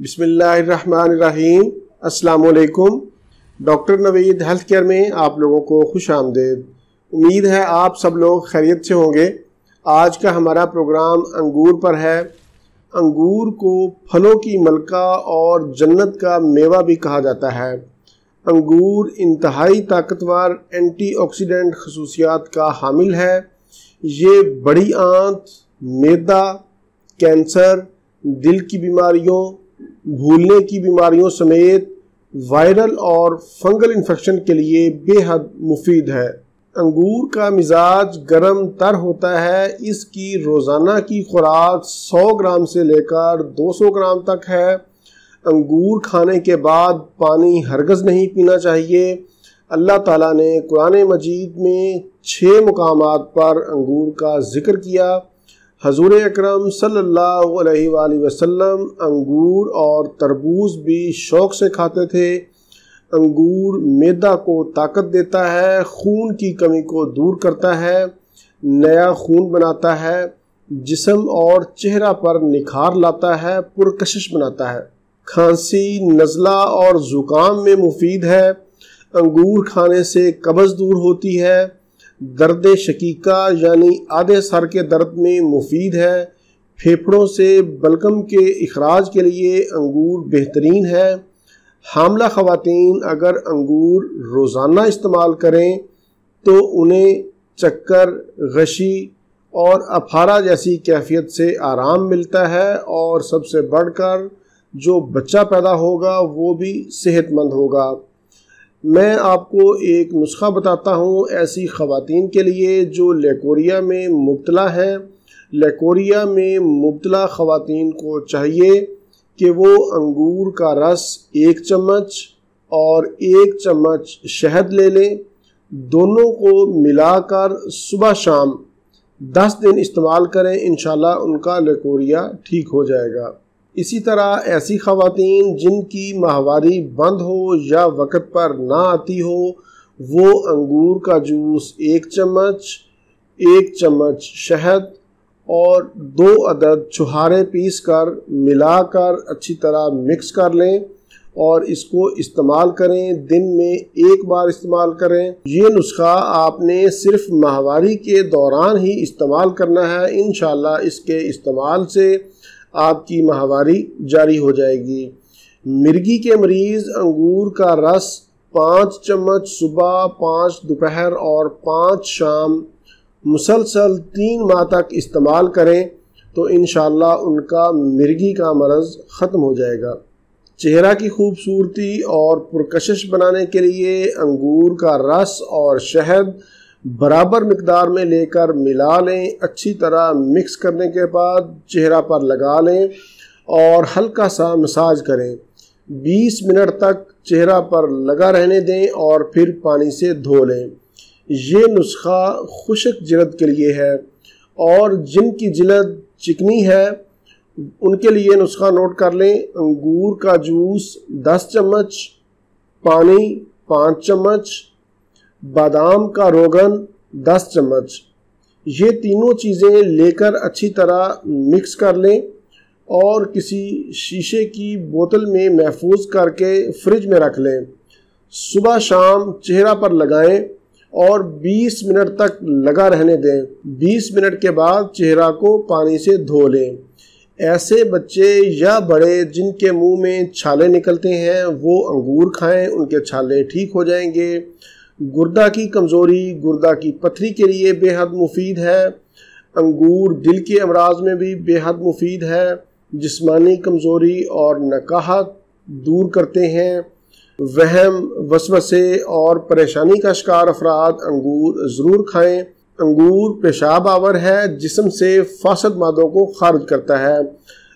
बिस्मिल्लाहिर्रहमानिर्रहीम। अस्सलाम वालेकुम। डॉक्टर नवीद हेल्थ केयर में आप लोगों को खुश आमदीद। उम्मीद है आप सब लोग खैरियत से होंगे। आज का हमारा प्रोग्राम अंगूर पर है। अंगूर को फलों की मलका और जन्नत का मेवा भी कहा जाता है। अंगूर इंतहाई ताकतवर एंटीऑक्सीडेंट खसूसियात का हामिल है। ये बड़ी आंत, मैदा, कैंसर, दिल की बीमारियों, भूलने की बीमारियों समेत वायरल और फंगल इन्फेक्शन के लिए बेहद मुफीद है। अंगूर का मिजाज गर्म तर होता है। इसकी रोज़ाना की खुराक 100 ग्राम से लेकर 200 ग्राम तक है। अंगूर खाने के बाद पानी हरगज़ नहीं पीना चाहिए। अल्लाह ताला ने कुरान मजीद में 6 मुकामात पर अंगूर का जिक्र किया। हजूर अकरम सल्लल्लाहु अलैहि वसल्लम अंगूर और तरबूज भी शौक़ से खाते थे। अंगूर मैदा को ताकत देता है, खून की कमी को दूर करता है, नया खून बनाता है, जिस्म और चेहरा पर निखार लाता है, पुरकशिश बनाता है। खांसी, नज़ला और ज़ुकाम में मुफीद है। अंगूर खाने से कब्ज़ दूर होती है। दर्द शकीका यानी आधे सर के दर्द में मुफीद है। फेफड़ों से बलगम के इखराज के लिए अंगूर बेहतरीन है। हामला ख़वातीन अगर अंगूर रोज़ाना इस्तेमाल करें तो उन्हें चक्कर, गशी और अफारा जैसी कैफियत से आराम मिलता है और सबसे बढ़कर जो बच्चा पैदा होगा वो भी सेहतमंद होगा। मैं आपको एक नुस्खा बताता हूँ ऐसी ख़वातीन के लिए जो लेकोरिया में मुब्तला हैं। लेकोरिया में मुब्तला ख़वातीन को चाहिए कि वो अंगूर का रस 1 चम्मच और 1 चम्मच शहद ले लें। दोनों को मिलाकर सुबह शाम 10 दिन इस्तेमाल करें। इंशाल्लाह उनका लेकोरिया ठीक हो जाएगा। इसी तरह ऐसी ख़वातीन जिनकी माहवारी बंद हो या वक़्त पर ना आती हो, वो अंगूर का जूस 1 चम्मच, 1 चम्मच शहद और 2 अदद छुहारे पीस कर मिलाकर अच्छी तरह मिक्स कर लें और इसको इस्तेमाल करें। दिन में 1 बार इस्तेमाल करें। ये नुस्खा आपने सिर्फ माहवारी के दौरान ही इस्तेमाल करना है। इंशाल्लाह इसके इस्तेमाल से आपकी माहवारी जारी हो जाएगी। मिर्गी के मरीज़ अंगूर का रस 5 चम्मच सुबह, 5 दोपहर और 5 शाम मुसलसल 3 माह तक इस्तेमाल करें तो इंशाल्लाह उनका मिर्गी का मरज़ ख़त्म हो जाएगा। चेहरा की खूबसूरती और पुरकशिश बनाने के लिए अंगूर का रस और शहद बराबर मिकदार में लेकर मिला लें। अच्छी तरह मिक्स करने के बाद चेहरा पर लगा लें और हल्का सा मसाज करें। 20 मिनट तक चेहरा पर लगा रहने दें और फिर पानी से धो लें। ये नुस्खा खुश्क जिल्द के लिए है और जिनकी जिल्द चिकनी है उनके लिए नुस्खा नोट कर लें। अंगूर का जूस 10 चम्मच, पानी 5 चम्मच, बादाम का रोगन 10 चम्मच। ये तीनों चीज़ें लेकर अच्छी तरह मिक्स कर लें और किसी शीशे की बोतल में महफूज करके फ्रिज में रख लें। सुबह शाम चेहरा पर लगाएं और 20 मिनट तक लगा रहने दें। 20 मिनट के बाद चेहरा को पानी से धो लें। ऐसे बच्चे या बड़े जिनके मुंह में छाले निकलते हैं वो अंगूर खाएं, उनके छाले ठीक हो जाएंगे। गुर्दा की कमज़ोरी, गुर्दा की पथरी के लिए बेहद मुफीद है। अंगूर दिल के अमराज में भी बेहद मुफीद है। जिस्मानी कमज़ोरी और नकाहत दूर करते हैं। वहम, वसवसे और परेशानी का शिकार अफराद अंगूर ज़रूर खाएं। अंगूर पेशाब आवर है, जिस्म से फासद मादों को खारिज करता है।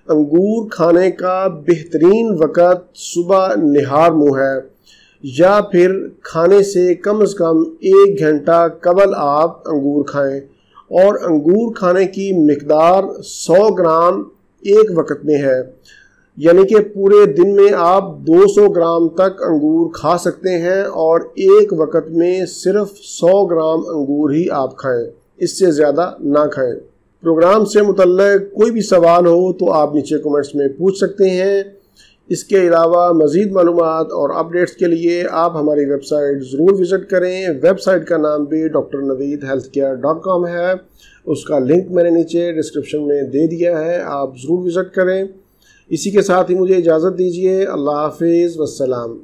अंगूर खाने का बेहतरीन वक़्त सुबह निहार मुँह है या फिर खाने से कम कम 1 घंटा कबल आप अंगूर खाएं और अंगूर खाने की मिकदार 100 ग्राम एक वक्त में है, यानी कि पूरे दिन में आप 200 ग्राम तक अंगूर खा सकते हैं और एक वक्त में सिर्फ 100 ग्राम अंगूर ही आप खाएं, इससे ज़्यादा ना खाएं। प्रोग्राम से मुतल्लिक़ कोई भी सवाल हो तो आप नीचे कमेंट्स में पूछ सकते हैं। इसके अलावा मज़ीद मालूमात और अपडेट्स के लिए आप हमारी वेबसाइट ज़रूर विज़िट करें। वेबसाइट का नाम भी drnaveedhealthcare.com है। उसका लिंक मैंने नीचे डिस्क्रिप्शन में दे दिया है, आप ज़रूर विज़िट करें। इसी के साथ ही मुझे इजाज़त दीजिए। अल्लाह हाफ़िज़, वस्सलाम।